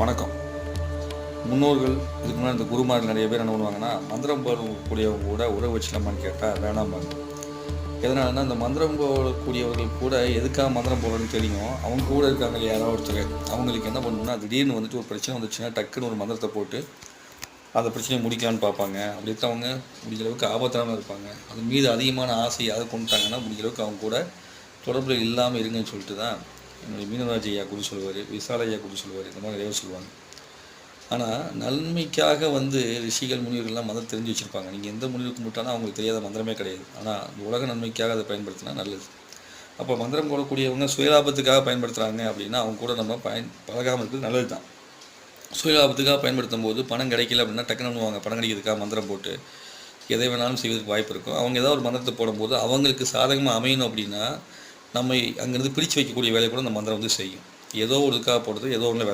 வணக்கம். முன்னோர்கள் இதுக்கு முன்னாடி இந்த குருமார்கள் நிறைய பேர் என்ன பண்ணுவாங்கன்னா, மந்திரம் போடக்கூடியவங்க கூட உறவு வச்சுக்கலாமான்னு கேட்டால் வேணாம்பாங்க. எதனாலன்னா, இந்த மந்திரம் போடக்கூடியவர்கள் கூட எதுக்காக மந்திரம் போடுறோன்னு தெரியும். அவங்க கூட இருக்காங்க யாரோ ஒருத்தர். அவங்களுக்கு என்ன பண்ணணும்னா, திடீர்னு வந்துட்டு ஒரு பிரச்சனை வந்துச்சுன்னா, டக்குன்னு ஒரு மந்திரத்தை போட்டு அந்த பிரச்சனையை முடிக்கலான்னு பார்ப்பாங்க. அப்படி இருக்கவங்க முடிஞ்ச அளவுக்கு ஆபத்தானவங்க இருப்பாங்க. அது மீது அதிகமான ஆசை அதை கொண்டுட்டாங்கன்னா, முடிஞ்ச அளவுக்கு அவங்க கூட தொடர்பில் இல்லாமல் இருங்கன்னு சொல்லிட்டு தான் என்னுடைய மீனராஜ் ஐயா கூட சொல்லுவார், விசால ஐயா கூட சொல்லுவார், இந்த மாதிரி நிறைய சொல்லுவாங்க. ஆனால் நன்மைக்காக ரிஷிகள் முனிவர்கள்லாம் மதம் தெரிஞ்சு வச்சுருப்பாங்க. நீங்கள் எந்த முனிவர் கும்பிட்டாலும் அவங்களுக்கு தெரியாத மந்திரமே கிடையாது. ஆனால் இந்த உலக நன்மைக்காக அதை பயன்படுத்தினா நல்லது. அப்போ மந்திரம் போடக்கூடியவங்க சுயலாபத்துக்காக பயன்படுத்துகிறாங்க அப்படின்னா அவங்க கூட நம்ம பழகாமல் இருக்கிறது நல்லது தான். சுயலாபத்துக்காக பயன்படுத்தும் போது பணம் கிடைக்கல அப்படின்னா டக்குன்னு பண்ணுவாங்க, பணம் கிடைக்கிறதுக்காக மந்திரம் போட்டு எதை வேணாலும் செய்வதற்கு வாய்ப்பு இருக்கும். அவங்க ஏதாவது ஒரு மந்திரத்தை போடும்போது அவங்களுக்கு சாதகமாக அமையணும் அப்படின்னா நம்ம அங்கேருந்து பிரித்து வைக்கக்கூடிய வேலையை கூட அந்த மந்திரம் செய்யும். ஏதோ ஒரு இதுக்காக போடுறது ஏதோ ஒன்று வேலை